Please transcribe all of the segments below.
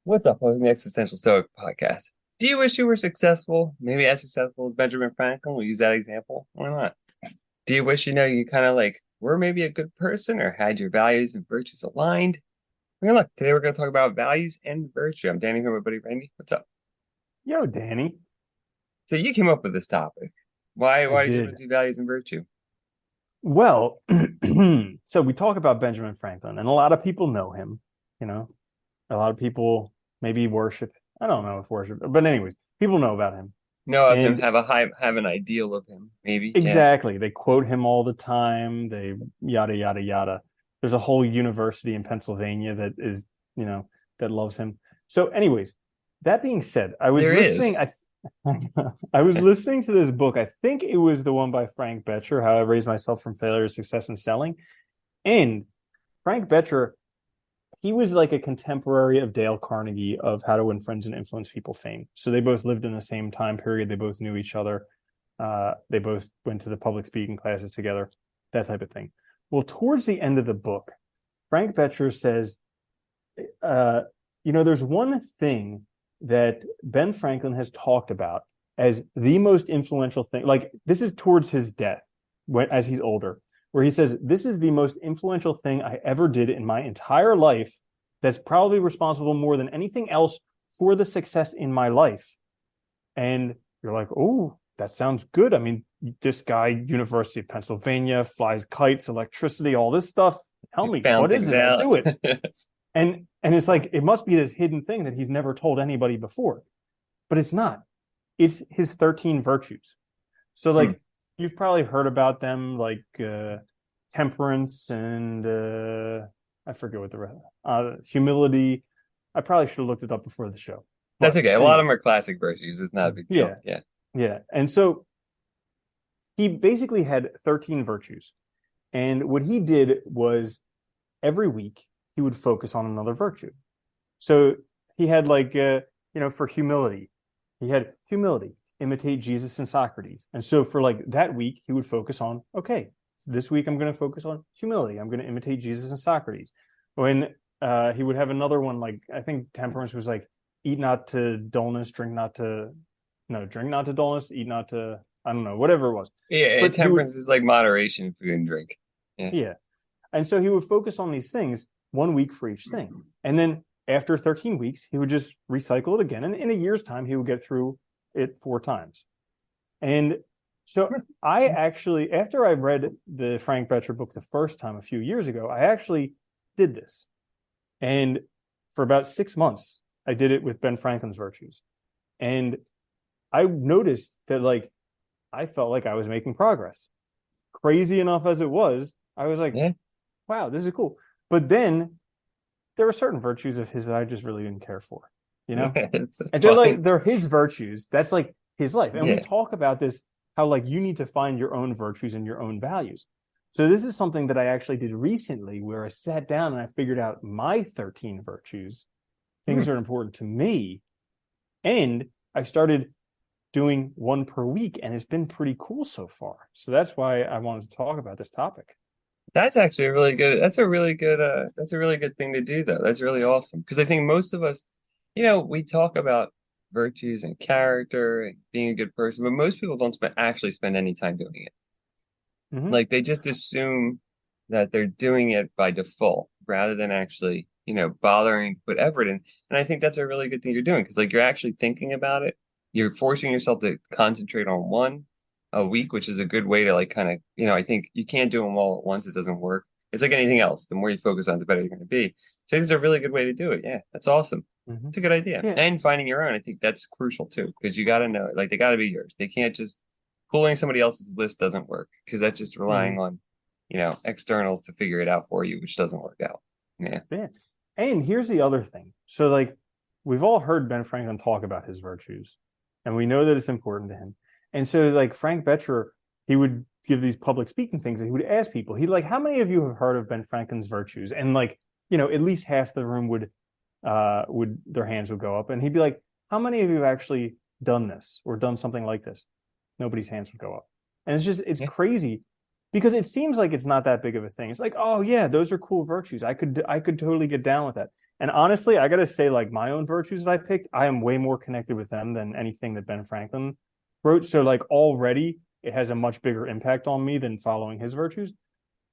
What's up? Welcome to the Existential Stoic podcast. Do you wish you were successful? Maybe as successful as Benjamin Franklin? We'll use that example. Why not? Do you wish you kind of like were maybe a good person or had your values and virtues aligned? Look, today we're going to talk about values and virtue. I'm Danny here, my buddy Randy. What's up? Yo, Danny. So you came up with this topic. Why I why did you want did. to do values and virtue? Well, so we talk about Benjamin Franklin, and a lot of people know him. You know, a lot of people maybe worship. I don't know if worship, but anyways, people know about him. Know of him, And have an ideal of him, maybe. Yeah. exactly, they quote him all the time. They yada yada yada. There's a whole university in Pennsylvania that is, you know, that loves him. So, anyways, that being said, I was There is. listening. I was listening to this book. I think it was the one by Frank Betcher, How I Raised Myself from Failure to Success in Selling. And Frank Betcher, he was like a contemporary of Dale Carnegie of How to Win Friends and Influence People fame. So they both lived in the same time period. They both knew each other. They both went to the public speaking classes together, that type of thing. Well, towards the end of the book, Frank Betcher says, there's one thing that Ben Franklin has talked about as the most influential thing. Like, this is towards his death as he's older, where he says, this is the most influential thing I ever did in my entire life. That's probably responsible more than anything else for the success in my life. And you're like, oh, that sounds good. I mean, this guy, University of Pennsylvania, flies kites, electricity, all this stuff. Tell You me, found what is things it? I'll out. do it. And it's like, it must be this hidden thing that he's never told anybody before, but it's not. It's his 13 virtues. So Hmm. like, you've probably heard about them, like temperance and I forget what the rest, humility. I probably should have looked it up before the show, That's but okay. A lot of anyway. them are classic virtues. It's not a big deal. Yeah. Yeah. Yeah. And so he basically had 13 virtues. And what he did was every week he would focus on another virtue. So he had for humility, he had humility, imitate Jesus and Socrates. And so for like that week, he would focus on, okay, this week I'm going to focus on humility. I'm going to imitate Jesus and Socrates. When he would have another one, like I think temperance was like, eat not to dullness, drink not to dullness, eat not to, I don't know, whatever it was. Yeah, But he would, temperance is like moderation in food and drink. Yeah. yeah. And so he would focus on these things 1 week for each thing. And then after 13 weeks, he would just recycle it again. And in a year's time, he would get through it 4 times. And so I actually, after I read the Frank Betcher book the first time a few years ago, I actually did this. And for about 6 months, I did it with Ben Franklin's virtues. And I noticed that like I felt like I was making progress. Crazy enough as it was, I was like, Yeah. wow, this is cool. But then there were certain virtues of his that I just really didn't care for, you know? That's And fine. they're his virtues. That's like his life. And we Yeah. talk about this, how like you need to find your own virtues and your own values. So this is something that I actually did recently where I sat down and I figured out my 13 virtues, Hmm. things that are important to me. And I started doing one per week and it's been pretty cool so far. So that's why I wanted to talk about this topic. That's actually that's a really good thing to do though. That's really awesome. Because I think most of us, we talk about virtues and character and being a good person, but most people don't actually spend any time doing it. Mm-hmm. Like they just assume that they're doing it by default rather than actually, bothering to put effort in. And I think that's a really good thing you're doing because like you're actually thinking about it. You're forcing yourself to concentrate on one a week, which is a good way to like kind of, I think you can't do them all at once. It doesn't work. It's like anything else. The more you focus on it, the better you're going to be. So I think it's a really good way to do it. Yeah, that's awesome. Mm-hmm. It's a good idea. Yeah. And finding your own, I think that's crucial too, because you got to know, like they got to be yours. They can't just pulling somebody else's list doesn't work because that's just Mm-hmm. relying on, externals to figure it out for you, which doesn't work out. Yeah. Yeah. And here's the other thing. So, like, we've all heard Ben Franklin talk about his virtues, and we know that it's important to him. And so, like, Frank Betcher, he would give these public speaking things, and he would ask people, he'd like, how many of you have heard of Ben Franklin's virtues? And like, at least half the room would their hands would go up, and he'd be like, how many of you have actually done this or done something like this? Nobody's hands would go up. And it's Yeah. crazy because it seems like it's not that big of a thing. It's like, oh yeah, those are cool virtues. I could totally get down with that. And honestly, I gotta say, like my own virtues that I picked, I am way more connected with them than anything that Ben Franklin wrote. So like already it has a much bigger impact on me than following his virtues.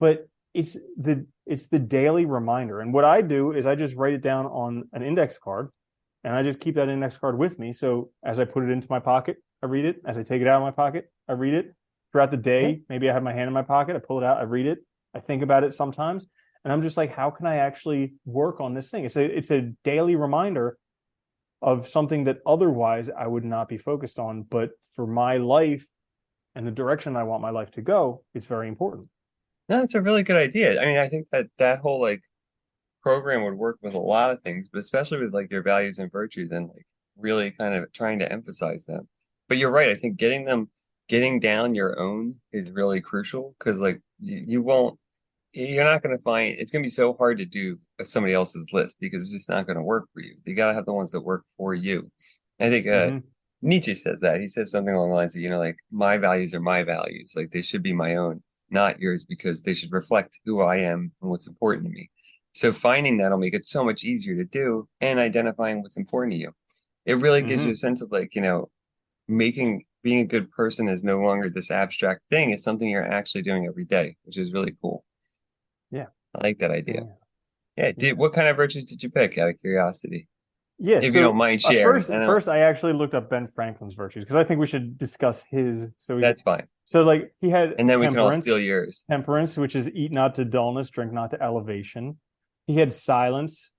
But it's the daily reminder. And what I do is I just write it down on an index card and I just keep that index card with me. So as I put it into my pocket, I read it. As I take it out of my pocket, I read it. Throughout the Yeah. day, maybe I have my hand in my pocket, I pull it out, I read it, I think about it sometimes. And I'm just like, how can I actually work on this thing? It's a daily reminder of something that otherwise I would not be focused on. But for my life and the direction I want my life to go, it's very important. No, it's a really good idea. I mean, I think that that whole like program would work with a lot of things, but especially with like your values and virtues and like really kind of trying to emphasize them. But you're right. I think getting down your own is really crucial because like you won't, you're not going to find, it's going to be so hard to do somebody else's list because it's just not going to work for you. You got to have the ones that work for you. I think Mm-hmm. Nietzsche says that. He says something along the lines of, like my values are my values. Like they should be my own, not yours, because they should reflect who I am and what's important to me. So finding that'll make it so much easier to do and identifying what's important to you. It really gives you a Mm-hmm. sense of like, making being a good person is no longer this abstract thing. It's something you're actually doing every day, which is really cool. Yeah. I like that idea. Yeah. Yeah, Yeah. what kind of virtues did you pick out of curiosity? Yeah. If you don't So mind sharing. first, I know first, I actually looked up Ben Franklin's virtues because I think we should discuss his. So we could. that's fine. So like he had And then we can all steal temperance, yours. temperance, which is eat not to dullness, drink not to elevation. He had silence,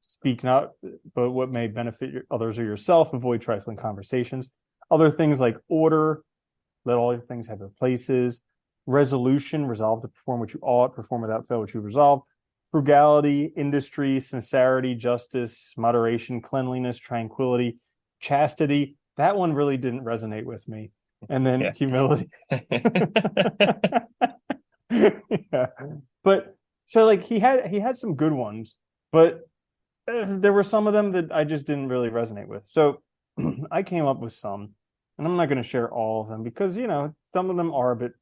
speak not, but what may benefit others or yourself. Avoid trifling conversations. Other things like order, let all your things have their places. Resolution, resolve to perform what you ought, perform without fail what you resolve. Frugality, industry, sincerity, justice, moderation, cleanliness, tranquility, chastity. That one really didn't resonate with me. And then Yeah. humility. Yeah. But so like he had some good ones, but there were some of them that I just didn't really resonate with. So I came up with some, and I'm not going to share all of them because some of them are a bit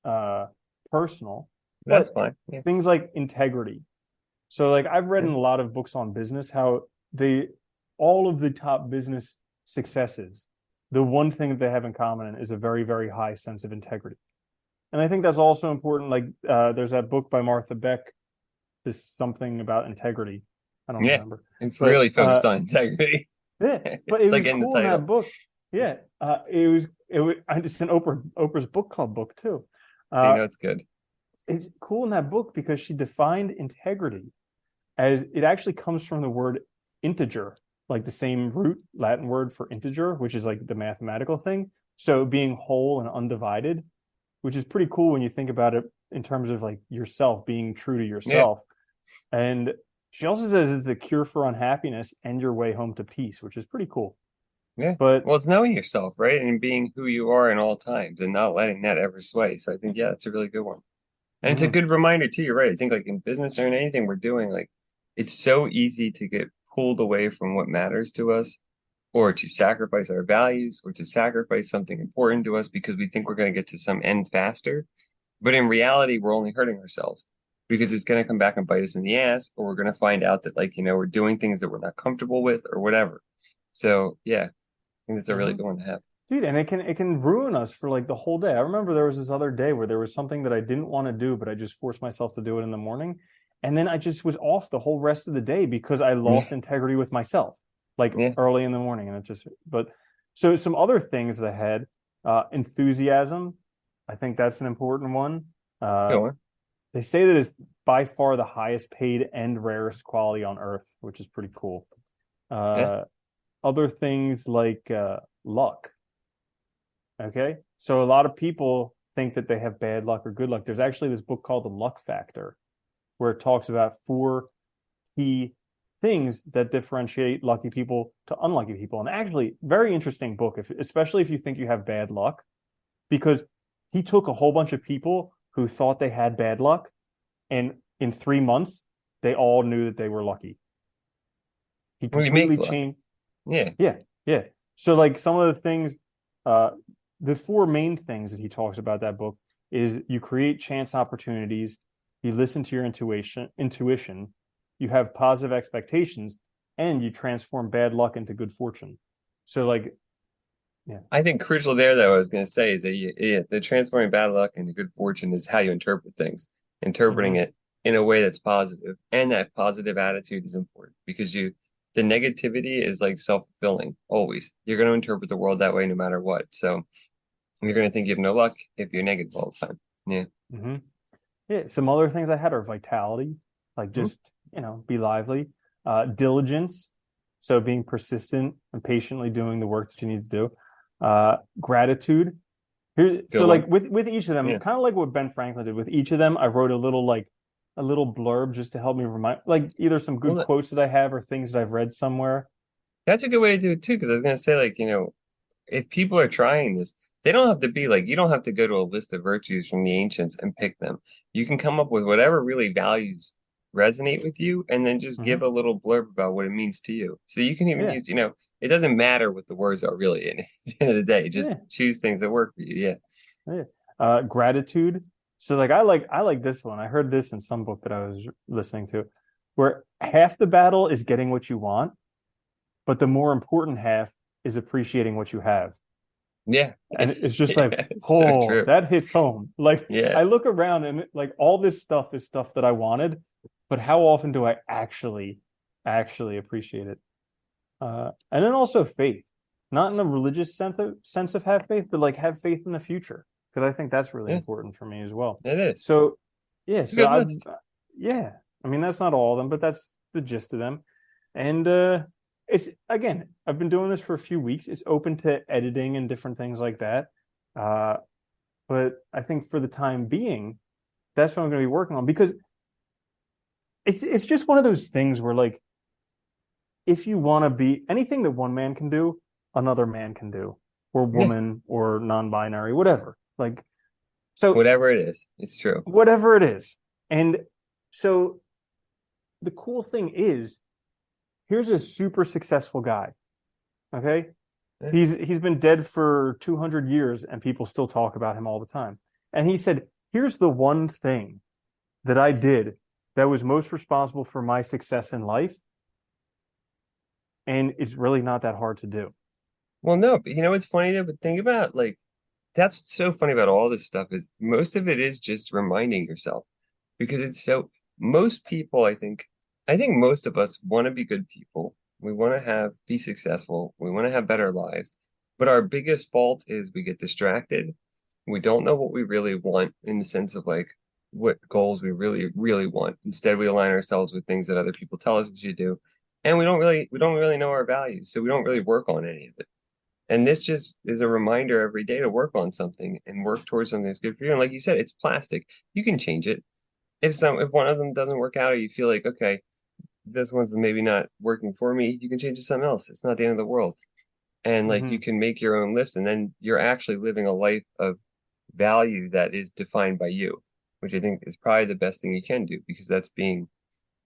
uh, personal, That's but fine. Yeah. things like integrity. So like I've read Yeah. in a lot of books on business how they all of the top business successes, the one thing that they have in common is a very, very high sense of integrity. And I think that's also important. Like there's that book by Martha Beck, this something about integrity. I don't Yeah. remember. It's But really focused on integrity. yeah, but it It's like was in the cool in title. that book. Yeah, it was it's an Oprah's book club book too. So you Uh, know it's good. it's cool in that book because she defined integrity as it actually comes from the word integer, like the same root Latin word for integer, which is like the mathematical thing. So being whole and undivided, which is pretty cool when you think about it in terms of like yourself being true to Yeah. yourself. And she also says it's the cure for unhappiness and your way home to peace, which is pretty cool. Yeah. But Well, it's knowing yourself, right? And being who you are in all times and not letting that ever sway. So I think, yeah, it's a really good one. And it's a mhm, good reminder too. You're right. I think like in business or in anything we're doing, like it's so easy to get pulled away from what matters to us or to sacrifice our values or to sacrifice something important to us because we think we're going to get to some end faster. But in reality, we're only hurting ourselves because it's going to come back and bite us in the ass, or we're going to find out that like, we're doing things that we're not comfortable with or whatever. So yeah, I think that's a really mhm. good one to have. Dude, and it can ruin us for like the whole day. I remember there was this other day where there was something that I didn't want to do, but I just forced myself to do it in the morning. And then I just was off the whole rest of the day because I Yeah. lost integrity with myself, like Yeah. early in the morning. And it just, but so some other things that I had, enthusiasm. I think that's an important one. Let's Uh, go on. they say that it's by far the highest paid and rarest quality on earth, which is pretty cool. Yeah. Uh, other things like luck. Okay. So a lot of people think that they have bad luck or good luck. There's actually this book called The Luck Factor, where it talks about four key things that differentiate lucky people to unlucky people. And actually, very interesting book, especially if you think you have bad luck, because he took a whole bunch of people who thought they had bad luck, and in 3 months, they all knew that they were lucky. He Well, you make completely luck. changed. Yeah. Yeah, yeah. So like some of the things, uh, the four main things that he talks about that book is you create chance opportunities, you listen to your intuition, you have positive expectations, and you transform bad luck into good fortune. So like, yeah. I think crucial there, though, I was going to say is that the transforming bad luck into good fortune is how you interpret things, interpreting Mm-hmm. it in a way that's positive, and that positive attitude is important because the negativity is like self-fulfilling always. You're going to interpret the world that way no matter what. So you're going to think you have no luck if you're negative all the time. Yeah. Mm-hmm. Yeah. Some other things I had are vitality, like Hmm. just, be lively, diligence. So being persistent and patiently doing the work that you need to do. Gratitude. Good So one. like with each of them, Yeah. kind of like what Ben Franklin did with each of them, I wrote a little blurb just to help me remind, like either some good Well, quotes that I have or things that I've read somewhere. that's a good way to do it too, because I was going to say, like, if people are trying this, they don't have to be like, you don't have to go to a list of virtues from the ancients and pick them. You can come up with whatever really values resonate with you and then just give Hmm. a little blurb about what it means to you. So you can even Yeah, use, it doesn't matter what the words are really at the end of the day. Just yeah, choose things that work for you. Yeah. yeah. Gratitude. So like I like this one. I heard this in some book that I was listening to, where half the battle is getting what you want, but the more important half is appreciating what you have. Yeah. And it's just like, Yeah. So oh, true. that hits home. Like Yeah. I look around and like all this stuff is stuff that I wanted, but how often do I actually appreciate it? And then also faith, not in a religious sense of have faith, but like have faith in the future, because I think that's really Yeah. important for me as well. It is. So yeah, It's a so good I list. yeah, I mean that's not all of them, but that's the gist of them. And it's again, I've been doing this for a few weeks. It's open to editing and different things like that. Uh, but I think for the time being, that's what I'm going to be working on because it's just one of those things where like if you want to be anything that one man can do, another man can do, or Yeah. woman, or non-binary, whatever. Like so, Whatever it is, it's true. whatever it is. And so the cool thing is, here's a super successful guy. Okay, Yeah. he's been dead for 200 years, and people still talk about him all the time. And he said, "Here's the one thing that I did that was most responsible for my success in life, and it's really not that hard to do." Well, no, but what's funny though? But think about like that's what's so funny about all this stuff is most of it is just reminding yourself because it's so most people I think most of us want to be good people. We want to be successful. We want to have better lives. But our biggest fault is we get distracted. We don't know what we really want in the sense of like what goals we really, really want. Instead, we align ourselves with things that other people tell us we should do. And we don't really know our values. So we don't really work on any of it. And this just is a reminder every day to work on something and work towards something that's good for you. And like you said, it's plastic. You can change it. If one of them doesn't work out or you feel like, okay, this one's maybe not working for me, you can change it to something else. It's not the end of the world. And like you Mm-hmm. can make your own list and then you're actually living a life of value that is defined by you, which I think is probably the best thing you can do because that's being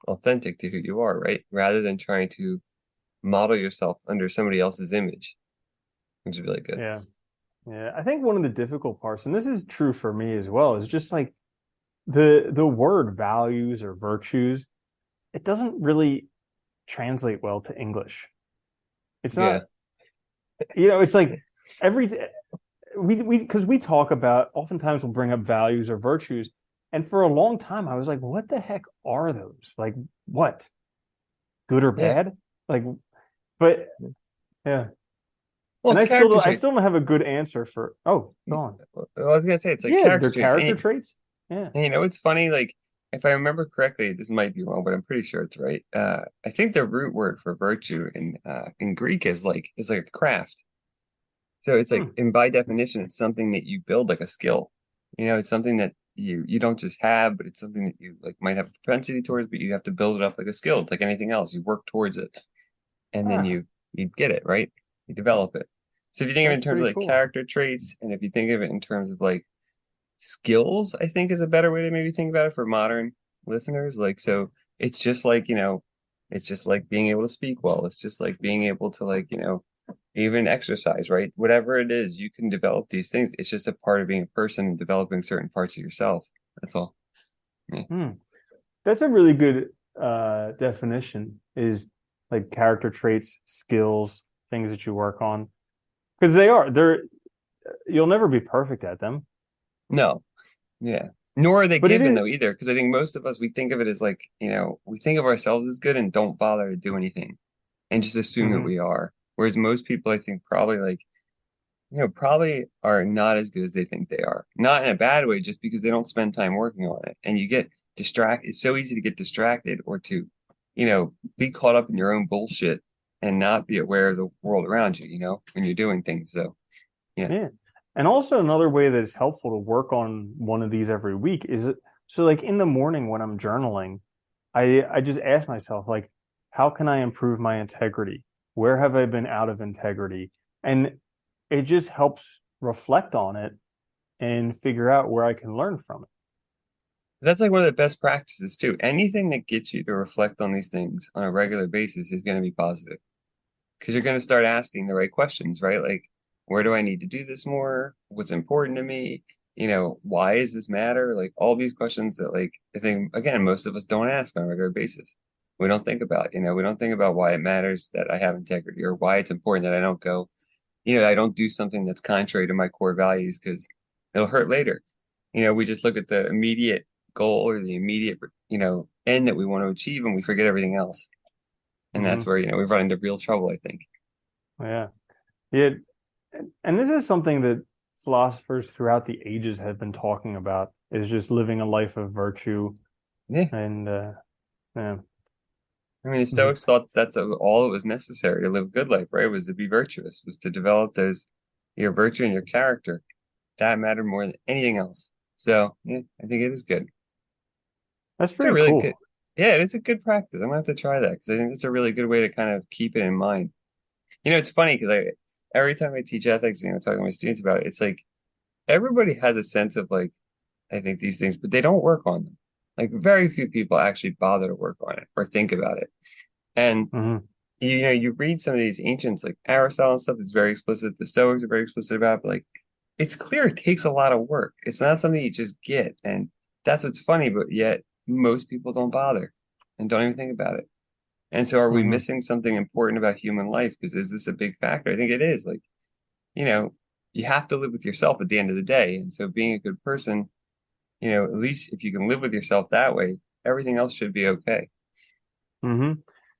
authentic to who you are, right? Rather than trying to model yourself under somebody else's image, which is really good. Yeah. Yeah, I think one of the difficult parts, and this is true for me as well, is just like the word values or virtues, it doesn't really translate well to English. It's Yeah. not, it's like every we because we talk about oftentimes we'll bring up values or virtues, and for a long time I was like, what the heck are those? Like what? Good or Yeah. bad? Like, but yeah. Well, And it's I still character don't I traits. still don't have a good answer for go on. I was gonna say it's like Yeah, character they're traits. character traits. Yeah. It's funny, like if I remember correctly, this might be wrong, but I'm pretty sure it's right. I think the root word for virtue in Greek is like a craft. So it's like, Hmm. and by definition, it's something that you build like a skill. It's something that you don't just have, but it's something that you like might have a propensity towards, but you have to build it up like a skill. It's like anything else. You work towards it, and then Ah, you get it, right? You develop it. So if you think of it in that's terms of pretty like cool. character traits, and if you think of it in terms of like skills, I think is a better way to maybe think about it for modern listeners. Like, so it's just like, it's just like being able to speak well. It's just like being able to like, even exercise, right? Whatever it is, you can develop these things. It's just a part of being a person and developing certain parts of yourself. That's all. Yeah. Hmm. That's a really good. definition is like character traits, skills, things that you work on. Because they're you'll never be perfect at them. No, yeah. Nor are they But it given is though either, because I think most of us we think of it as like, we think of ourselves as good and don't bother to do anything and just assume that mhm, we are. Whereas most people, I think, probably like, probably are not as good as they think they are. Not in a bad way, just because they don't spend time working on it. And you get distracted. It's so easy to get distracted or to, be caught up in your own bullshit and not be aware of the world around you, when you're doing things. So, yeah. yeah. And also another way that it's helpful to work on one of these every week is so like in the morning when I'm journaling, I just ask myself like, how can I improve my integrity? Where have I been out of integrity? And it just helps reflect on it and figure out where I can learn from it. That's like one of the best practices too. Anything that gets you to reflect on these things on a regular basis is going to be positive because you're going to start asking the right questions, right? Like, where do I need to do this more? What's important to me? Why does this matter? Like all these questions that like I think again, most of us don't ask on a regular basis. We don't think about, we don't think about why it matters that I have integrity or why it's important that I don't go, I don't do something that's contrary to my core values because it'll hurt later. We just look at the immediate goal or the immediate, end that we want to achieve and we forget everything else. And that's Hmm. where, we've run into real trouble, I think. Yeah. Yeah. And this is something that philosophers throughout the ages have been talking about is just living a life of virtue Yeah. and yeah. I mean, the Mhm. Stoics thought that's all it was necessary to live a good life, right? Was to be virtuous, was to develop your virtue and your character. That mattered more than anything else. So, yeah, I think it is good. That's It's a pretty really good, cool. yeah, it's a good practice. I'm gonna have to try that because I think it's a really good way to kind of keep it in mind. It's funny because every time I teach ethics, talking to my students about it, it's like everybody has a sense of like, I think these things, but they don't work on them. Like very few people actually bother to work on it or think about it. And Hmm. you read some of these ancients like Aristotle and stuff is very explicit. The Stoics are very explicit about, it, but like it's clear it takes a lot of work. It's not something you just get. And that's what's funny, but yet most people don't bother and don't even think about it. And so are we Hmm. missing something important about human life? Because is this a big factor? I think it is. Like, you know, you have to live with yourself at the end of the day. And so being a good person, at least if you can live with yourself that way, everything else should be okay. Hmm.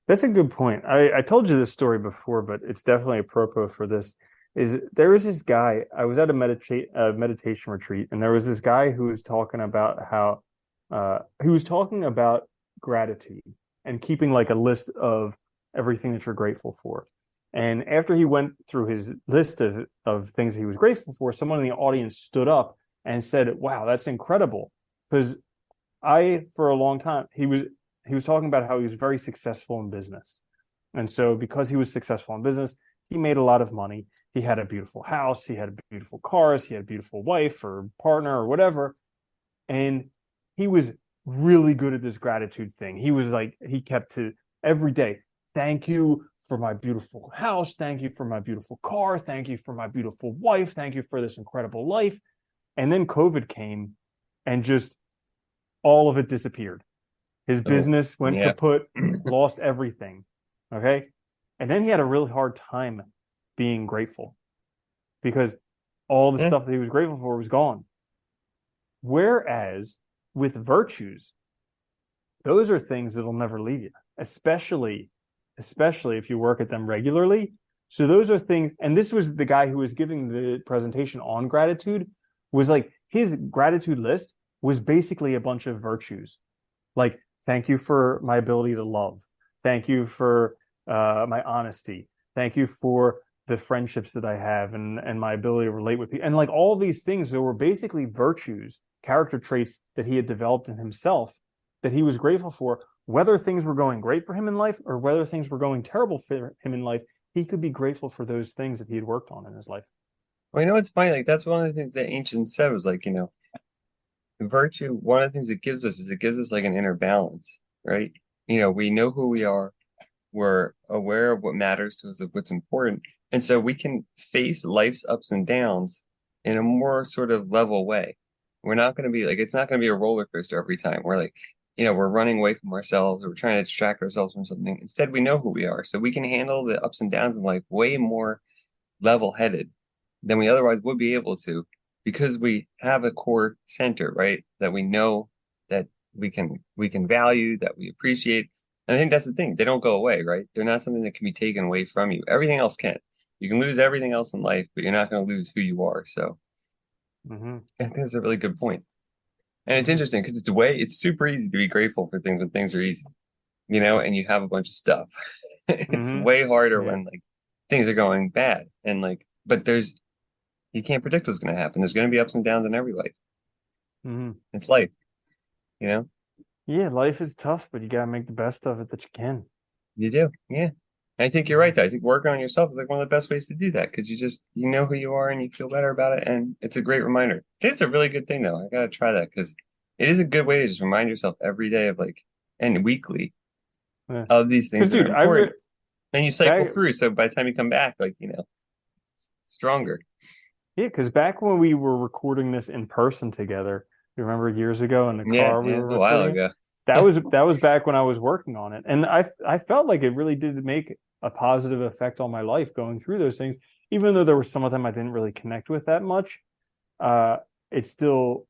That's a good point. I told you this story before, but it's definitely apropos for this. Is there was this guy, I was at a meditation retreat, and there was this guy who was talking about how he was talking about gratitude and keeping like a list of everything that you're grateful for. And after he went through his list of things he was grateful for, someone in the audience stood up and said, "Wow, that's incredible." Because for a long time, he was talking about how he was very successful in business. And so because he was successful in business, he made a lot of money. He had a beautiful house, he had beautiful cars, he had a beautiful wife or partner or whatever. And he was really good at this gratitude thing. He was like, he kept to every day, thank you for my beautiful house. Thank you for my beautiful car. Thank you for my beautiful wife. Thank you for this incredible life. And then COVID came and just all of it disappeared. His Oh, business went yeah. kaput, lost everything. Okay. And then he had a really hard time being grateful because all the Yeah. stuff that he was grateful for was gone. Whereas with virtues, those are things that'll never leave you, especially if you work at them regularly. So those are things, and this was the guy who was giving the presentation on gratitude, was like his gratitude list was basically a bunch of virtues. Like, thank you for my ability to love. Thank you for my honesty. Thank you for the friendships that I have and my ability to relate with people. And like all these things, there were basically virtues, character traits that he had developed in himself that he was grateful for, whether things were going great for him in life or whether things were going terrible for him in life, he could be grateful for those things that he had worked on in his life. Well, what's funny? Like that's one of the things that ancients said was like, virtue, one of the things it gives us is it gives us like an inner balance, right? We know who we are, we're aware of what matters to us, of what's important, and so we can face life's ups and downs in a more sort of level way. We're not going to be like it's not going to be a roller coaster every time. We're like, we're running away from ourselves or we're trying to distract ourselves from something. Instead, we know who we are. So we can handle the ups and downs in life way more level-headed than we otherwise would be able to because we have a core center, right? That we know that we can value, that we appreciate. And I think that's the thing. They don't go away, right? They're not something that can be taken away from you. Everything else can. You can lose everything else in life, but you're not going to lose who you are. So Hmm. I think that's a really good point. And it's Hmm. interesting because it's super easy to be grateful for things when things are easy, and you have a bunch of stuff. It's Hmm. way harder Yeah. when like things are going bad and but you can't predict what's going to happen. There's going to be ups and downs in every life. Hmm. It's life, you know? Yeah, life is tough, but you gotta make the best of it that you can. You do. Yeah. I think you're right Mhm. though. I think working on yourself is like one of the best ways to do that because you know who you are and you feel better about it. And it's a great reminder. It's a really good thing though. I gotta try that because it is a good way to just remind yourself every day of and weekly Yeah. of these things Because, that are dude, important. And you cycle back through. So by the time you come back, stronger. yeah, because back when we were recording this in person together, you remember years ago in the Yeah. car we Yeah. were It was a while recording it? ago. That was back when I was working on it, and I felt like it really did make a positive effect on my life going through those things, even though there were some of them I didn't really connect with that much. Uh, it still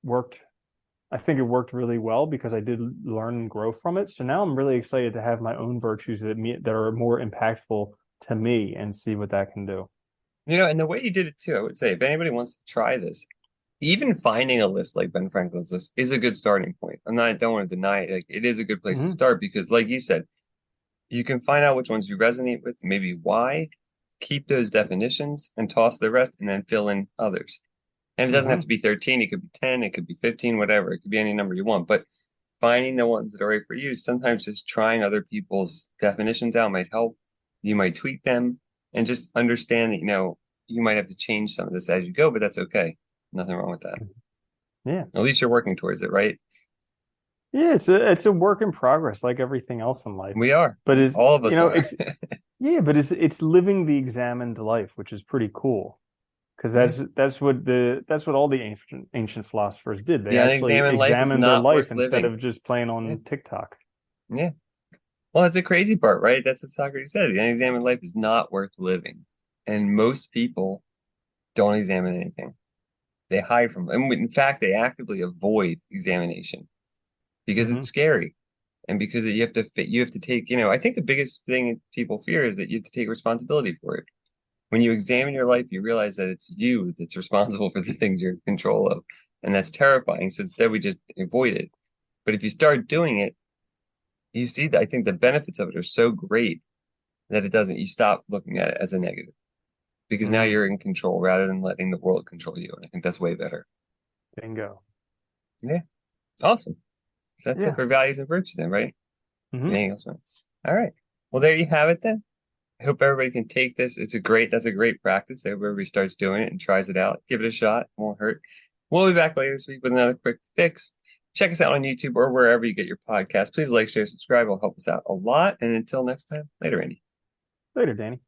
worked. I think it worked really well because I did learn and grow from it. So now I'm really excited to have my own virtues that are more impactful to me and see what that can do. And the way you did it too, I would say, if anybody wants to try this, even finding a list like Ben Franklin's list is a good starting point. I don't want to deny it. Like it is a good place to Hmm. start because, like you said, you can find out which ones you resonate with, maybe why, keep those definitions and toss the rest and then fill in others. And it doesn't have to Hmm. be 13, it could be 10, it could be 15, whatever. It could be any number you want. But finding the ones that are right for you, sometimes just trying other people's definitions out might help. You might tweak them and just understand that, you might have to change some of this as you go, but that's okay. Nothing wrong with that. Yeah. At least you're working towards it, right? Yeah, it's a work in progress, like everything else in life. We are. But it's All of you us know, are. it's yeah, but it's living the examined life, which is pretty cool. Because Yeah. that's what all the ancient philosophers did. They The actually unexamined life is examined their not worth life instead living. of just playing Yeah. on TikTok. Yeah. Well, that's the crazy part, right? That's what Socrates said. The unexamined life is not worth living. And most people don't examine anything. They hide from it. And in fact, they actively avoid examination because it's Hmm. scary. And because you have to take, I think the biggest thing people fear is that you have to take responsibility for it. When you examine your life, you realize that it's you that's responsible for the things you're in control of. And that's terrifying. So instead, we just avoid it. But if you start doing it, you see that I think the benefits of it are so great that you stop looking at it as a negative because now Hmm. you're in control rather than letting the world control you. And I think that's way better. Bingo. Yeah. Awesome. So that's it Yeah. for values and virtue then, right? Hmm. Anything else, man? All right. Well, there you have it then. I hope everybody can take this. That's a great practice. I hope everybody starts doing it and tries it out. Give it a shot. It won't hurt. We'll be back later this week with another quick fix. Check us out on YouTube or wherever you get your podcast. Please like, share, subscribe. It'll help us out a lot. And until next time, later, Andy. Later, Danny.